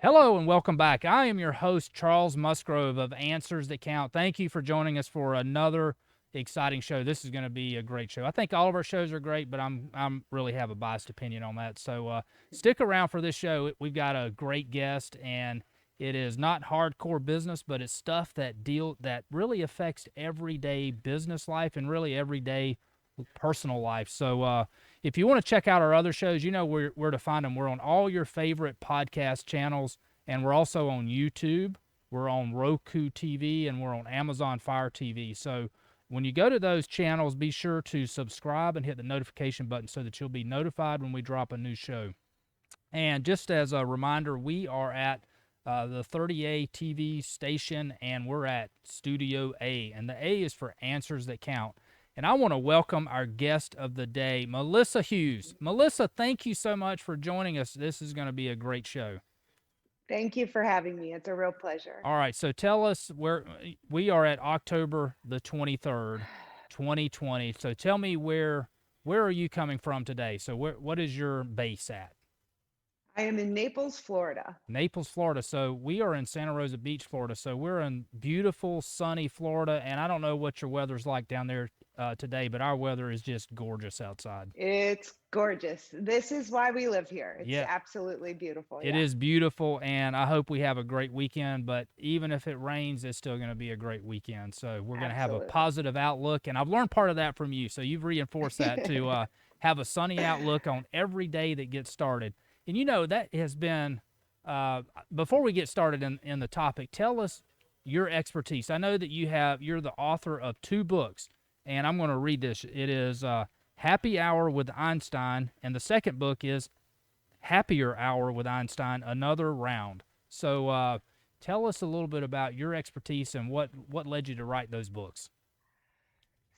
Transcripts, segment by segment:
Hello and welcome back. I am your host, Charles Musgrove of Answers That Count. Thank you for joining us for another exciting show. This is going to be a great show. I think all of our shows are great, but I'm really have a biased opinion on that. So stick around for this show. We've got a great guest, and it is not hardcore business, but it's stuff that really affects everyday business life and really everyday personal life. So if you want to check out our other shows, you know where to find them. We're on all your favorite podcast channels, and we're also on YouTube. We're on Roku TV, and we're on Amazon Fire TV. So when you go to those channels, be sure to subscribe and hit the notification button so that you'll be notified when we drop a new show. And just as a reminder, we are at the 30A TV station, and we're at Studio A. And the A is for Answers That Count. And I want to welcome our guest of the day, Melissa Hughes. Melissa, thank you so much for joining us. This is going to be a great show. Thank you for having me. It's a real pleasure. All right, so tell us where we are at October the 23rd, 2020. So tell me where are you coming from today? So what is your base at? I am in Naples, Florida. Naples, Florida. So we are in Santa Rosa Beach, Florida. So we're in beautiful, sunny Florida. And I don't know what your weather's like down there today, but our weather is just gorgeous outside. It's gorgeous. This is why we live here. It's Yeah, absolutely beautiful. it Yeah, is beautiful. And I hope we have a great weekend. But even if it rains, it's still going to be a great weekend. So we're going to have a absolutely. positive outlook. And I've learned part of that from you. So you've reinforced that to have a sunny outlook on every day that gets started. And that has been before we get started in the topic, tell us your expertise. I know that you're the author of two books, and I'm going to read this. It is Happy Hour with Einstein, and the second book is Happier Hour with Einstein, Another Round. So tell us a little bit about your expertise and what led you to write those books.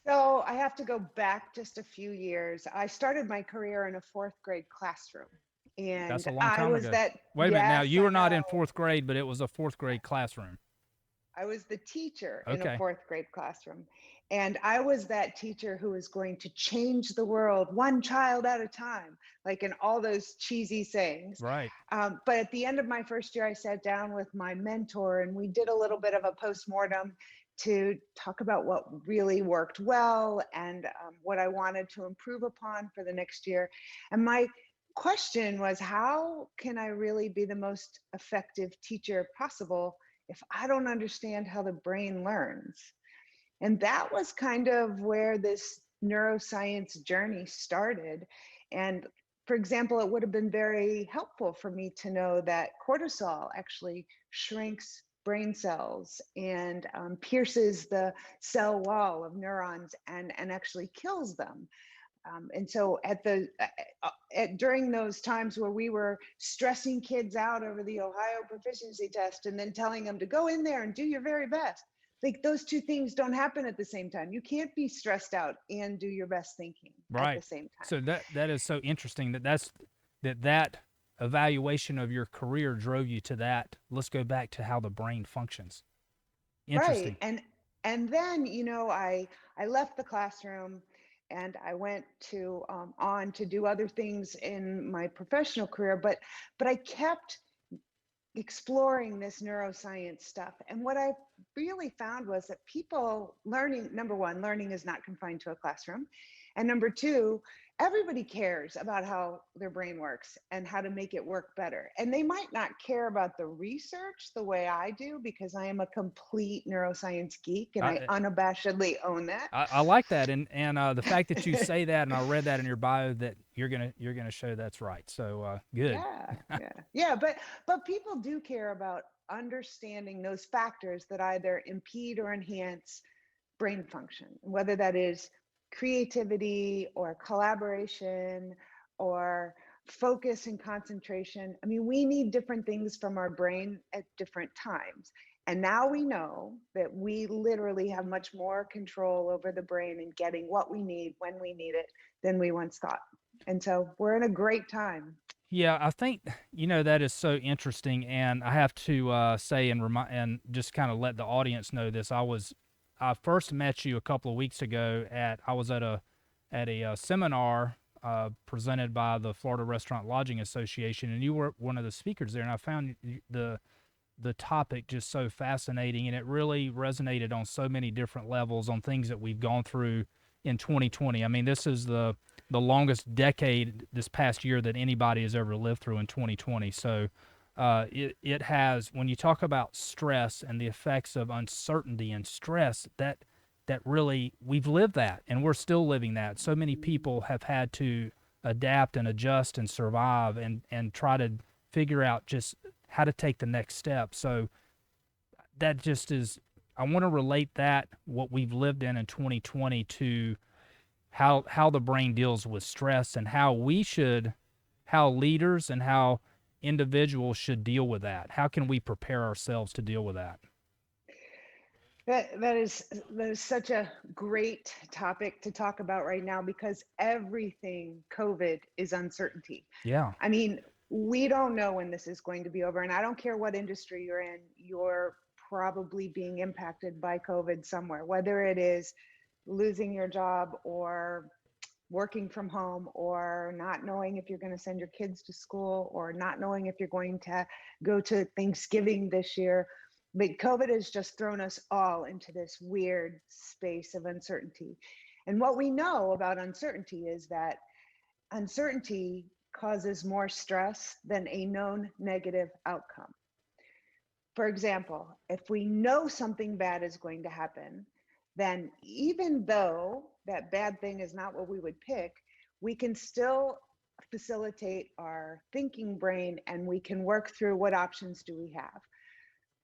So I have to go back just a few years. I started my career in a fourth grade classroom, That's and a long I time was ago. that, Wait a minute. Now yes, you I were not know. in fourth grade, but it was a fourth grade classroom. I was the teacher in a Okay. fourth grade classroom. And I was that teacher who was going to change the world one child at a time, like in all those cheesy sayings. Right. But at the end of my first year, I sat down with my mentor and we did a little bit of a postmortem to talk about what really worked well and what I wanted to improve upon for the next year. And my question was, how can I really be the most effective teacher possible if I don't understand how the brain learns? And that was kind of where this neuroscience journey started. And for example, it would have been very helpful for me to know that cortisol actually shrinks brain cells and pierces the cell wall of neurons and actually kills them. And so during those times where we were stressing kids out over the Ohio proficiency test and then telling them to go in there and do your very best, like those two things don't happen at the same time. You can't be stressed out and do your best thinking at the Right. same time. So that is so interesting that evaluation of your career drove you to that. Let's go back to how the brain functions. Right. Interesting. And then, I left the classroom and I went to on to do other things in my professional career, but I kept exploring this neuroscience stuff. And what I really found was that people learning, number one, learning is not confined to a classroom. And number two, everybody cares about how their brain works and how to make it work better. And they might not care about the research the way I do because I am a complete neuroscience geek and I I unabashedly own that. I like that, and the fact that you say that, and I read that in your bio that you're gonna show that's right. So good. Yeah, but people do care about understanding those factors that either impede or enhance brain function, whether that is creativity or collaboration or focus and concentration. I mean, we need different things from our brain at different times. And now we know that we literally have much more control over the brain and getting what we need when we need it than we once thought. And so we're in a great time. Yeah, I think that is so interesting, and I have to say and remind and just kind of let the audience know this. I first met you a couple of weeks ago I was at a seminar presented by the Florida Restaurant Lodging Association, and you were one of the speakers there. And I found the topic just so fascinating, and it really resonated on so many different levels on things that we've gone through in 2020. I mean, this is the longest decade this past year that anybody has ever lived through in 2020. So it has, when you talk about stress and the effects of uncertainty and stress, that really, we've lived that and we're still living that. So many people have had to adapt and adjust and survive and try to figure out just how to take the next step. So that just is, I want to relate that, what we've lived in 2020, to how the brain deals with stress and how leaders and how individuals should deal with that. How can we prepare ourselves to deal with that? That is such a great topic to talk about right now, because everything COVID is uncertainty. Yeah, I mean, we don't know when this is going to be over, and I don't care what industry you're in, you're probably being impacted by COVID somewhere, whether it is losing your job or working from home or not knowing if you're going to send your kids to school or not knowing if you're going to go to Thanksgiving this year. But COVID has just thrown us all into this weird space of uncertainty. And what we know about uncertainty is that uncertainty causes more stress than a known negative outcome. For example, if we know something bad is going to happen, then even though that bad thing is not what we would pick, we can still facilitate our thinking brain and we can work through what options do we have.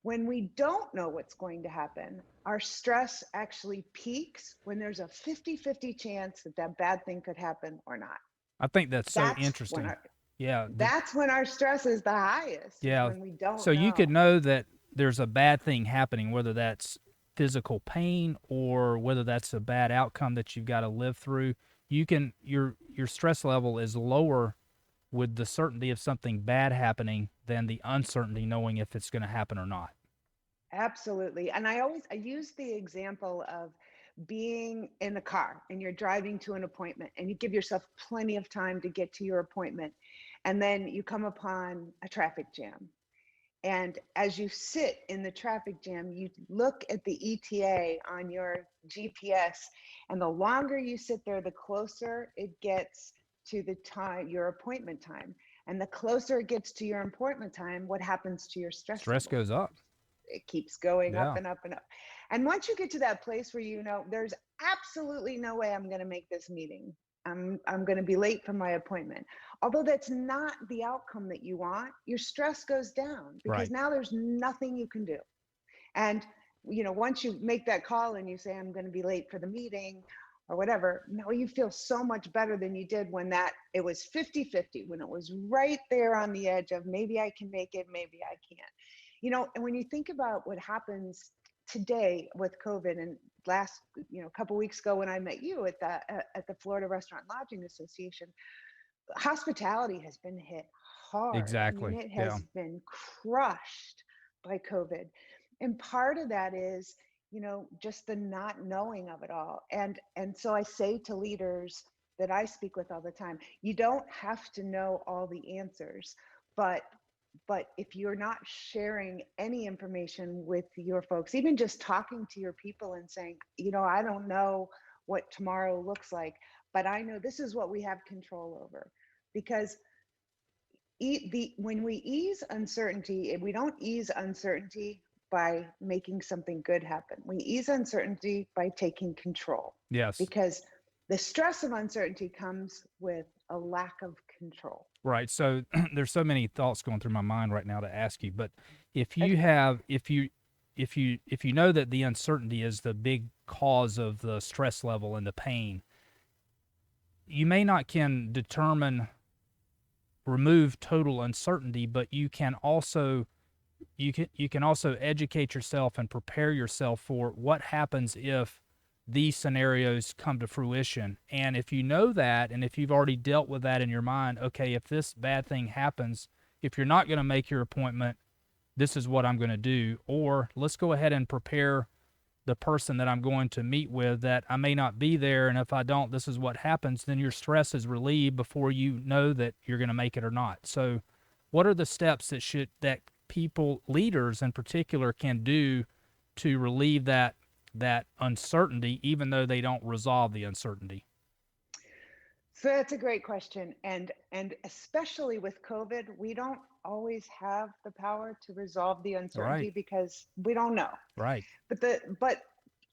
When we don't know what's going to happen, our stress actually peaks when there's a 50-50 chance that that bad thing could happen or not. I think that's so That's when interesting. our Yeah, that's when our stress is the highest, is yeah. when we So don't you could know. know that there's a bad thing happening, whether that's physical pain or whether that's a bad outcome that you've got to live through. You can, your stress level is lower with the certainty of something bad happening than the uncertainty knowing if it's going to happen or not. Absolutely. And I use the example of being in the car and you're driving to an appointment and you give yourself plenty of time to get to your appointment. And then you come upon a traffic jam. And as you sit in the traffic jam, you look at the ETA on your GPS, and the longer you sit there, the closer it gets to the time, your appointment time. And the closer it gets to your appointment time, what happens to your stress Stress level? goes up. It keeps going up Yeah. and up and up. And once you get to that place where you know there's absolutely no way I'm going to make this meeting. I'm going to be late for my appointment. Although that's not the outcome that you want, your stress goes down because Right. now there's nothing you can do. And once you make that call and you say I'm going to be late for the meeting or whatever, now you feel so much better than you did when that it was 50-50, when it was right there on the edge of maybe I can make it, maybe I can't. And when you think about what happens today with COVID, and last, a couple weeks ago when I met you at the Florida Restaurant Lodging Association, hospitality has been hit hard. I mean, Exactly. it Yeah. has been crushed by COVID. And part of that is, just the not knowing of it all. And so I say to leaders that I speak with all the time, you don't have to know all the answers, but if you're not sharing any information with your folks, even just talking to your people and saying, I don't know what tomorrow looks like, but I know this is what we have control over. Because when we ease uncertainty, we don't ease uncertainty by making something good happen. We ease uncertainty by taking control, Yes. because the stress of uncertainty comes with a lack of control. Right. So there's so many thoughts going through my mind right now to ask you, but if you Okay. have, if you know that the uncertainty is the big cause of the stress level and the pain, you may not can determine, remove total uncertainty, but you can also educate yourself and prepare yourself for what happens if these scenarios come to fruition. And if you know that, and if you've already dealt with that in your mind, okay, if this bad thing happens, if you're not going to make your appointment, this is what I'm going to do. Or let's go ahead and prepare the person that I'm going to meet with that I may not be there, and if I don't, this is what happens, then your stress is relieved before you know that you're going to make it or not. So what are the steps that people, leaders in particular, can do to relieve that uncertainty, even though they don't resolve the uncertainty? So that's a great question. And especially with COVID, we don't always have the power to resolve the Right, uncertainty because we don't know. right, But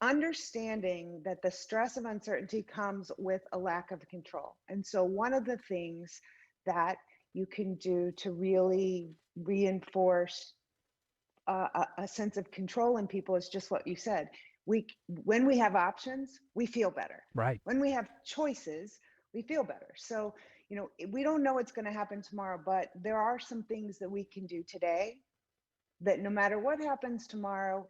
understanding that the stress of uncertainty comes with a lack of control. And so one of the things that you can do to really reinforce a sense of control in people is just what you said. When we have options, we feel better. right. When we have choices, we feel better. So, we don't know what's going to happen tomorrow, but there are some things that we can do today that no matter what happens tomorrow,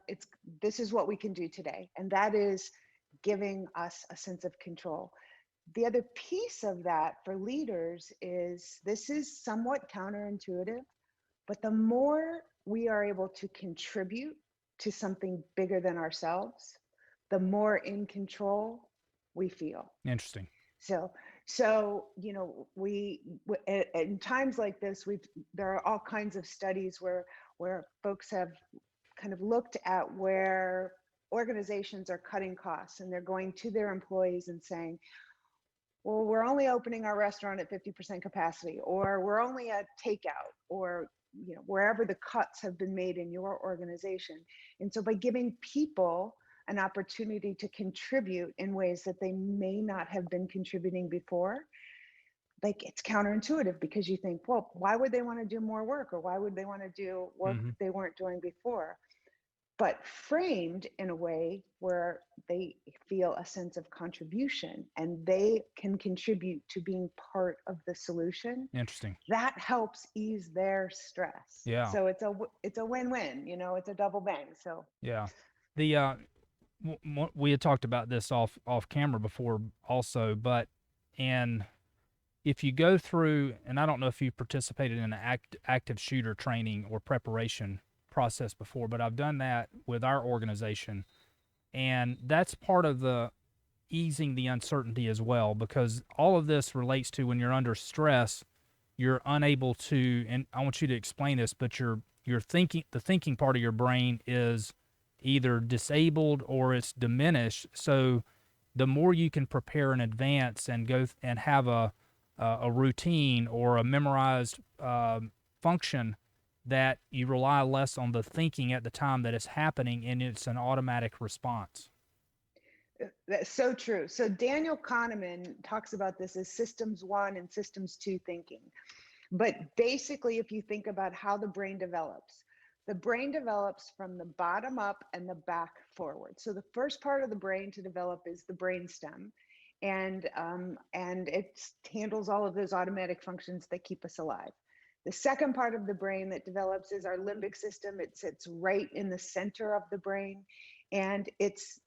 this is what we can do today. And that is giving us a sense of control. The other piece of that for leaders is this is somewhat counterintuitive, but the more we are able to contribute to something bigger than ourselves, the more in control we feel. Interesting. So, in times like this, there are all kinds of studies where folks have kind of looked at where organizations are cutting costs and they're going to their employees and saying, well, we're only opening our restaurant at 50% capacity, or we're only at takeout, or wherever the cuts have been made in your organization. And so by giving people an opportunity to contribute in ways that they may not have been contributing before, like it's counterintuitive because you think, well, why would they want to do more work, or why would they want to do work Hmm. they weren't doing before? But framed in a way where they feel a sense of contribution and they can contribute to being part of the solution, Interesting. that helps ease their stress. Yeah, So it's a win-win, it's a double bang. So yeah. The we had talked about this off camera before also, but and if you go through, and I don't know if you participated in an active shooter training or preparation process before, but I've done that with our organization, and that's part of the easing the uncertainty as well, because all of this relates to when you're under stress, you're unable to, and I want you to explain this, but you're thinking, the thinking part of your brain is either disabled or it's diminished. So the more you can prepare in advance and go and have a routine or a memorized function, that you rely less on the thinking at the time that it's happening, and it's an automatic response. that's so true. So Daniel Kahneman talks about this as systems one and systems two thinking. But basically, if you think about how the brain develops from the bottom up and the back forward. So the first part of the brain to develop is the brain stem, and it handles all of those automatic functions that keep us alive. The second part of the brain that develops is our limbic system. It sits right in the center of the brain, and it's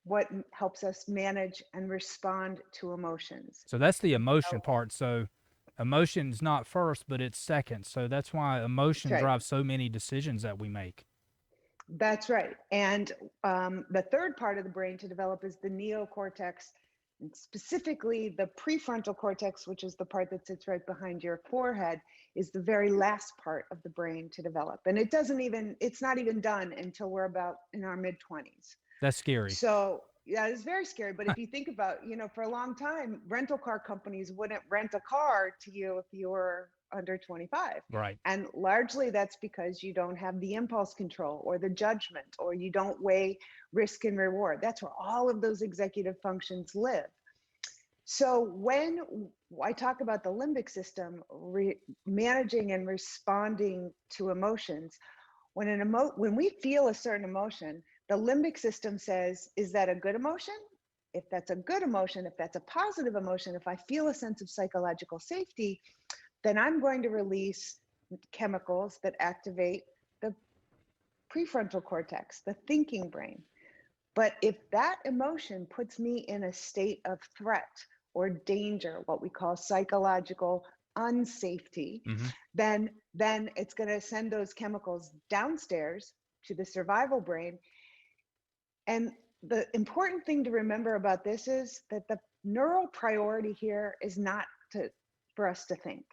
what helps us manage and respond to emotions. So that's the emotion part. So emotion's not first, but it's second. So that's why That's emotion right. drives so many decisions that we make. That's right. And the third part of the brain to develop is the neocortex, and specifically the prefrontal cortex, which is the part that sits right behind your forehead, is the very last part of the brain to develop. And it's not even done until we're about in our mid 20s. That's scary. So yeah, it's very scary. But if you think about, for a long time, rental car companies wouldn't rent a car to you if you were under 25. Right. And largely that's because you don't have the impulse control or the judgment, or you don't weigh risk and reward. That's where all of those executive functions live. So when I talk about the limbic system, managing and responding to emotions, when we feel a certain emotion, the limbic system says, is that a good emotion? If that's a good emotion, if that's a positive emotion, if I feel a sense of psychological safety, then I'm going to release chemicals that activate the prefrontal cortex, the thinking brain. But if that emotion puts me in a state of threat or danger, what we call psychological unsafety, Hmm. then it's going to send those chemicals downstairs to the survival brain. And the important thing to remember about this is that the neural priority here is not to for us to think.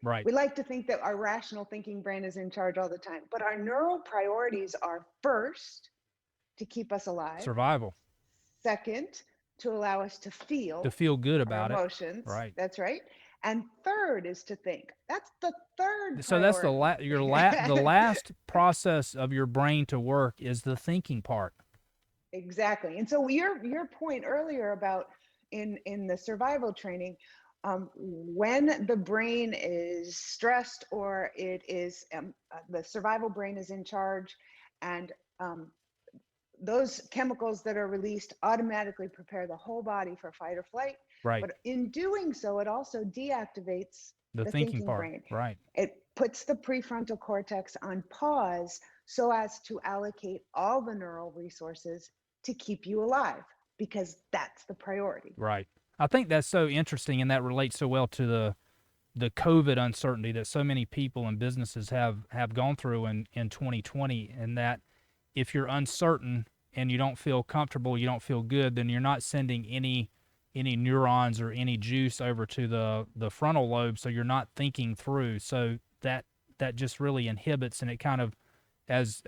Right. We like to think that our rational thinking brain is in charge all the time, but our neural priorities are first to keep us alive, Survival. second to allow us to To feel feel good our about it. emotions. Right. That's right. And third is to think. That's the third So that's priority. the last process of your brain to work is the thinking part. Exactly. And so your point earlier about in the survival training, when the brain is stressed or it is the survival brain is in charge, and um, those chemicals that are released automatically prepare the whole body for fight or flight. Right. But in doing so, it also deactivates The the thinking thinking part. brain. Right. It puts the prefrontal cortex on pause so as to allocate all the neural resources to keep you alive, because that's the priority. Right. I think that's so interesting, and that relates so well to the COVID uncertainty that so many people and businesses have gone through in 2020, and that if you're uncertain and you don't feel comfortable, you don't feel good, then you're not sending any neurons or any juice over to the frontal lobe, so you're not thinking through. So that just really inhibits, and it kind of, as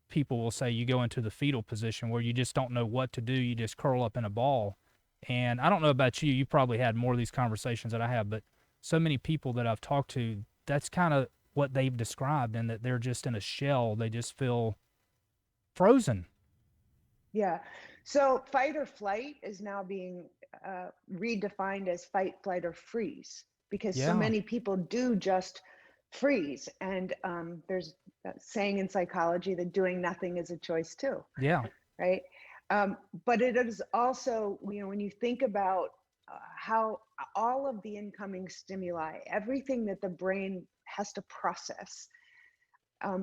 people will say, you go into the fetal position where you just don't know what to do. You just curl up in a ball. And I don't know about you, you probably had more of these conversations that I have, but so many people that I've talked to, that's kind of what they've described, and that they're just in a shell. They just feel frozen. Yeah. So fight or flight is now being redefined as fight, flight, or freeze, because so Yeah. many people do just freeze. And there's a saying in psychology that doing nothing is a choice too, Yeah. right? Um, but it is also, when you think about how all of the incoming stimuli, everything that the brain has to process,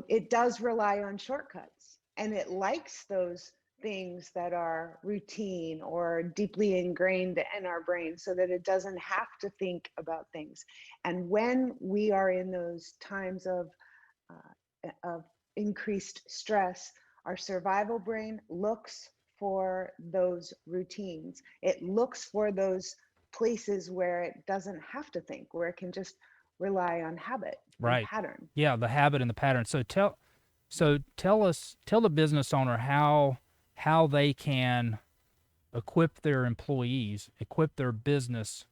it does rely on shortcuts, and it likes those things that are routine or deeply ingrained in our brain so that it doesn't have to think about things. And when we are in those times of increased stress, our survival brain looks for those routines. It looks for those places where it doesn't have to think, where it can just rely on habit and Right. pattern. Yeah, the habit and the pattern. Tell the business owner how they can equip their employees, equip their business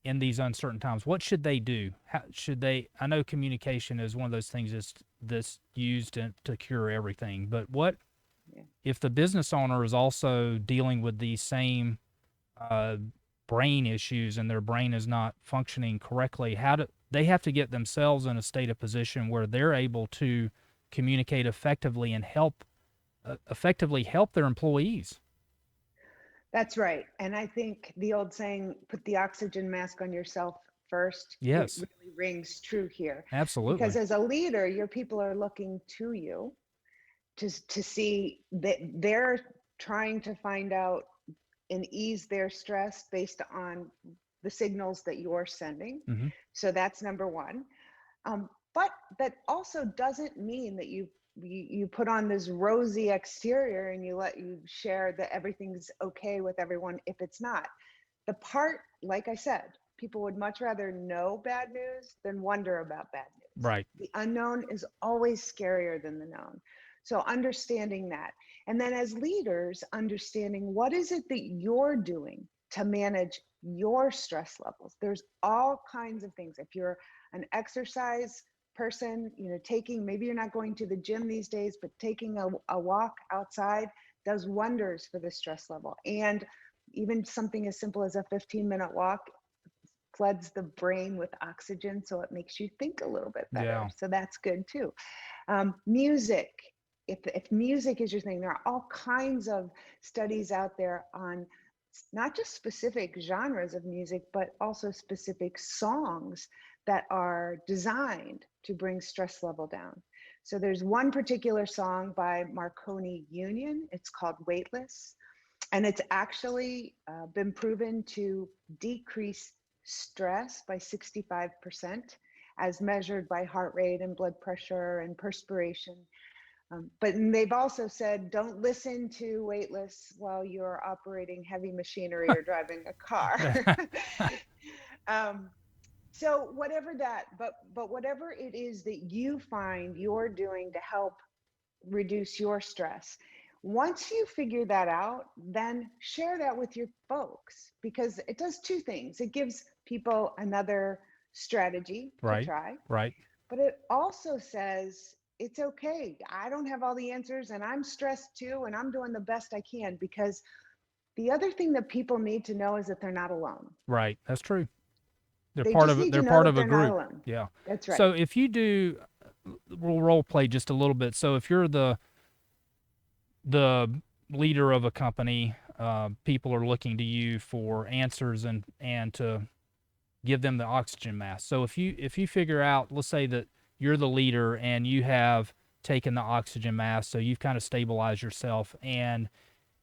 in these uncertain times. What should they do? How should they? I know communication is one of those things that's used to cure everything, but what Yeah. if the business owner is also dealing with these same uh, brain issues, and their brain is not functioning correctly? How do they have to get themselves in a state of position where they're able to communicate effectively and effectively help their employees? That's right. And I think the old saying, put the oxygen mask on yourself first, it Yes, really rings true here. Because absolutely. as a leader, your people are looking to you to see that they're trying to find out and ease their stress based on the signals that you're sending. Hmm. So that's number one. But that also doesn't mean that you put on this rosy exterior and you share that everything's okay with everyone if it's not. The part, like I said, people would much rather know bad news than wonder about bad news. Right. The unknown is always scarier than the known. So understanding that. And then as leaders, understanding what is it that you're doing to manage your stress levels. There's all kinds of things. If you're an exercise person, taking, maybe you're not going to the gym these days, but taking a walk outside does wonders for the stress level. And even something as simple as a 15-minute walk floods the brain with oxygen, so it makes you think a little bit better. Yeah. So that's good too. Music. If music is your thing, there are all kinds of studies out there on not just specific genres of music, but also specific songs that are designed to bring stress level down. So there's one particular song by Marconi Union. It's called Weightless, and it's actually been proven to decrease stress by 65% as measured by heart rate and blood pressure and perspiration. But they've also said, don't listen to wait lists while you're operating heavy machinery or driving a car. um, so whatever that, but whatever it is that you find you're doing to help reduce your stress, once you figure that out, then share that with your folks, because it does two things. It gives people another strategy to Right. try, Right. but it also says it's okay. I don't have all the answers and I'm stressed too, and I'm doing the best I can, because the other thing that people need to know is that they're not alone. Right. That's true. They're They part just of need to they're know part that of a they're not group. alone. Yeah. That's right. So if you do, we'll role play just a little bit. So if you're the leader of a company, people are looking to you for answers and to give them the oxygen mask. So if you figure out, let's say that you're the leader and you have taken the oxygen mask, so you've kind of stabilized yourself and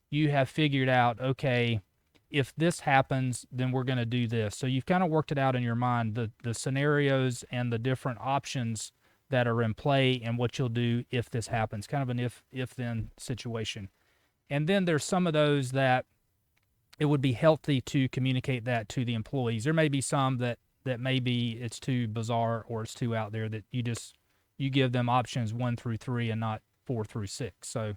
you have figured out, okay, if this happens, then we're going to do this. So you've kind of worked it out in your mind, the scenarios and the different options that are in play and what you'll do if this happens, kind of an if then situation. And then there's some of those that it would be healthy to communicate that to the employees. There may be some that maybe it's too bizarre or it's too out there that you give them options 1 through 3 and not 4 through 6. So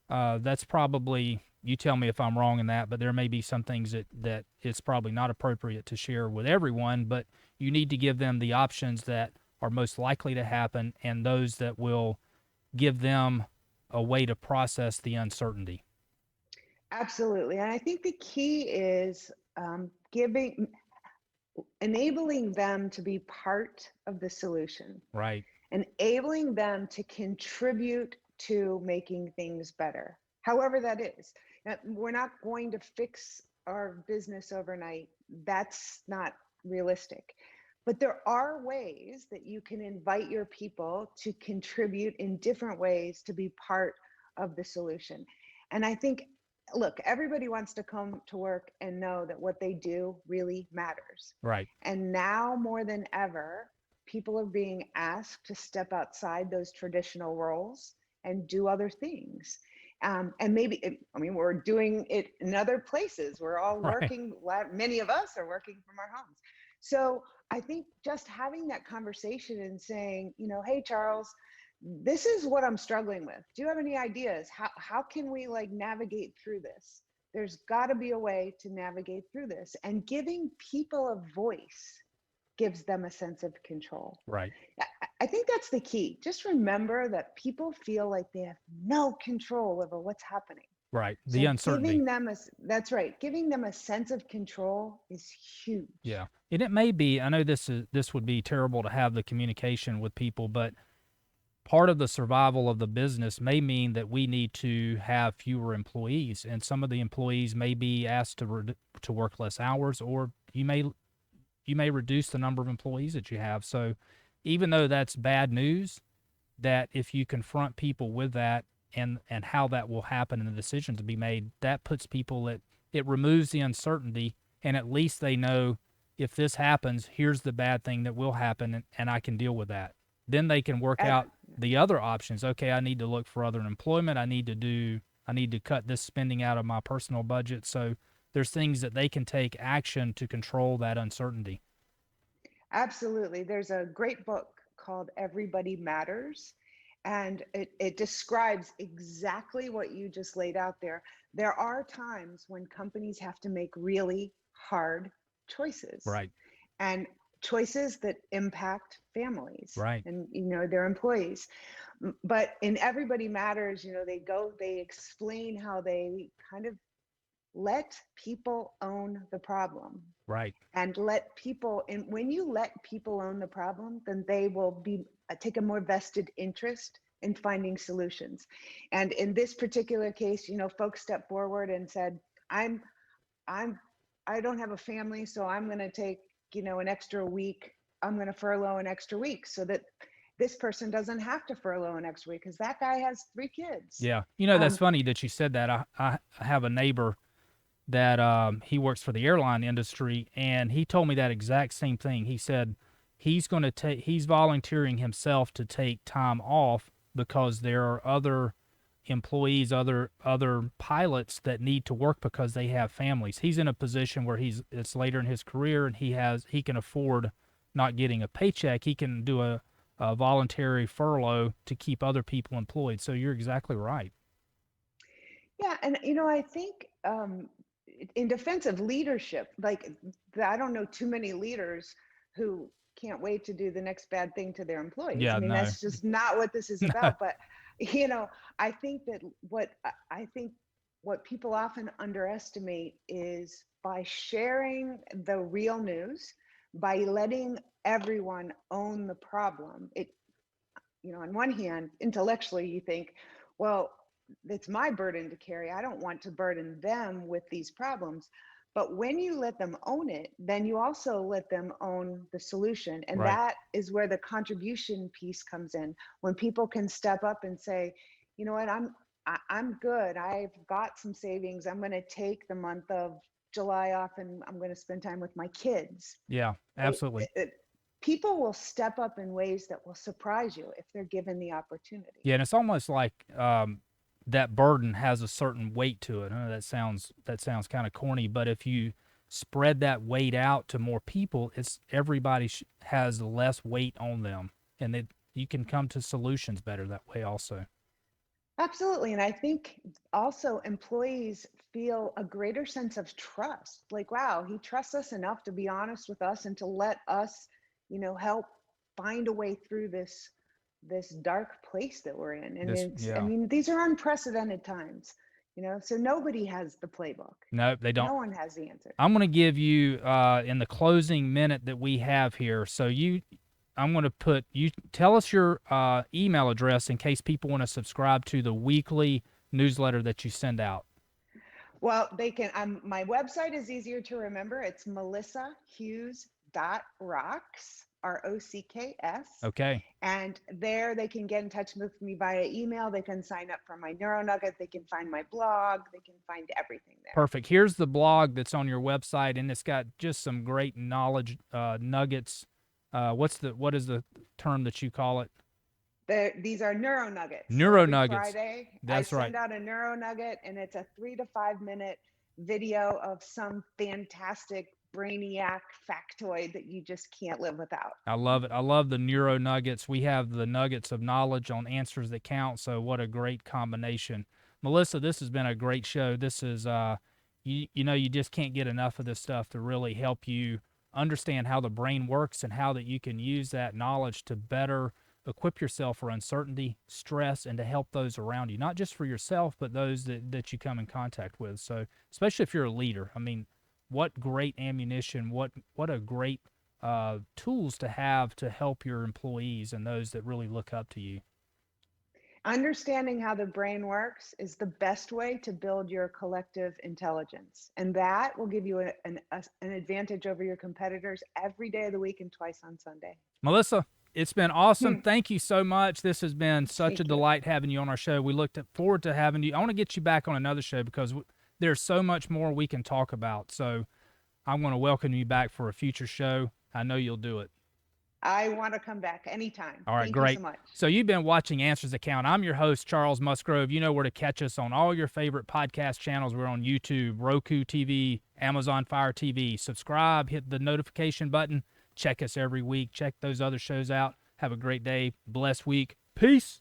that's probably, you tell me if I'm wrong in that, but there may be some things that it's probably not appropriate to share with everyone, but you need to give them the options that are most likely to happen and those that will give them a way to process the uncertainty. Absolutely. And I think the key is giving, enabling them to be part of the solution, Right, enabling them to contribute to making things better, however that is. Now, we're not going to fix our business overnight. That's not realistic. But there are ways that you can invite your people to contribute in different ways to be part of the solution. And I think, look, everybody wants to come to work and know that what they do really matters. right, And now more than ever, people are being asked to step outside those traditional roles and do other things. And maybe, I mean, we're doing it in other places. We're all right, working, many of us are working from our homes. So I think just having that conversation and saying, hey, Charles, this is what I'm struggling with. Do you have any ideas? How can we like navigate through this? There's got to be a way to navigate through this. And giving people a voice gives them a sense of control. right, I think that's the key. Just remember that people feel like they have no control over what's happening. right. The So uncertainty. that's right, giving them a sense of control is huge. Yeah. And it may be, I know this would be terrible to have the communication with people, but part of the survival of the business may mean that we need to have fewer employees, and some of the employees may be asked to work less hours, or you may reduce the number of employees that you have. So even though that's bad news, that if you confront people with that and how that will happen and the decision to be made, that puts people at, it removes the uncertainty, and at least they know if this happens, here's the bad thing that will happen, and I can deal with that. Then they can work Ab- out the other options. Okay, I need to look for other employment. I need to cut this spending out of my personal budget. So there's things that they can take action to control that uncertainty. Absolutely. There's a great book called Everybody Matters, and it describes exactly what you just laid out there. There are times when companies have to make really hard choices, Right, and choices that impact families right, and their employees. But in Everybody Matters, they explain how they kind of let people own the problem, right, and let people, and when you let people own the problem, then they will be take a more vested interest in finding solutions. And in this particular case, folks stepped forward and said, i'm i'm I don't have a family, so I'm going to take an extra week. I'm going to furlough an extra week so that this person doesn't have to furlough an extra week, because that guy has 3 kids. yeah. That's um, funny that you said that. I have a neighbor that he works for the airline industry, and he told me that exact same thing. He said he's volunteering himself to take time off, because there are other employees, other pilots that need to work because they have families. He's in a position where it's later in his career and he can afford not getting a paycheck. He can do a voluntary furlough to keep other people employed. So you're exactly right. Yeah, and I think in defense of leadership, like I don't know too many leaders who can't wait to do the next bad thing to their employees. I Yeah, mean, no. that's just not what this is about. But you know, I think that I think what people often underestimate is by sharing the real news, by letting everyone own the problem. On one hand, intellectually, you think, well, it's my burden to carry. I don't want to burden them with these problems. But when you let them own it, then you also let them own the solution. And Right. that is where the contribution piece comes in. When people can step up and say, you know what, I'm good. I've got some savings. I'm going to take the month of July off and I'm going to spend time with my kids. Yeah, They, absolutely. People will step up in ways that will surprise you if they're given the opportunity. Yeah, and it's almost like that burden has a certain weight to it. I know that sounds kind of corny, but if you spread that weight out to more people, it's everybody has less weight on them, and you can come to solutions better that way also. Absolutely. And I think also employees feel a greater sense of trust. Like, wow, he trusts us enough to be honest with us and to let us, help find a way through this dark place that we're in. And I Yeah. mean, these are unprecedented times, so nobody has the playbook. No, they don't. No one has the answer. I'm going to give you in the closing minute that we have here. I'm going to put you. Tell us your email address in case people want to subscribe to the weekly newsletter that you send out. Well, they can. My website is easier to remember. It's melissahughes.rocks, ROCKS. Okay. And there they can get in touch with me via email. They can sign up for my Neuro Nugget. They can find my blog. They can find everything there. Perfect. Here's the blog that's on your website, and it's got just some great knowledge nuggets. What is the term that you call it? These are Neuro Nuggets. So Neuro every nuggets. Friday, I That's right. send out a Neuro Nugget, and it's a 3 to 5 minute video of some fantastic brainiac factoid that you just can't live without. I love it. I love the neuro nuggets. We have the nuggets of knowledge on Answers That Count. So what a great combination. Melissa, this has been a great show. This is you just can't get enough of this stuff to really help you understand how the brain works and how that you can use that knowledge to better equip yourself for uncertainty, stress, and to help those around you, not just for yourself, but those that you come in contact with. So especially if you're a leader, I mean, what great ammunition, what a great tools to have to help your employees and those that really look up to you. Understanding how the brain works is the best way to build your collective intelligence. And that will give you an advantage over your competitors every day of the week and twice on Sunday. Melissa, it's been awesome. Thank you so much. This has been such a Thank you. delight having you on our show. We looked forward to having you. I want to get you back on another show because there's so much more we can talk about. So I'm going to welcome you back for a future show. I know you'll do it. I want to come back anytime. All right, Thank great. you so much. So you've been watching Answers That Count. I'm your host, Charles Musgrove. You know where to catch us on all your favorite podcast channels. We're on YouTube, Roku TV, Amazon Fire TV. Subscribe, hit the notification button. Check us every week. Check those other shows out. Have a great day. Blessed week. Peace.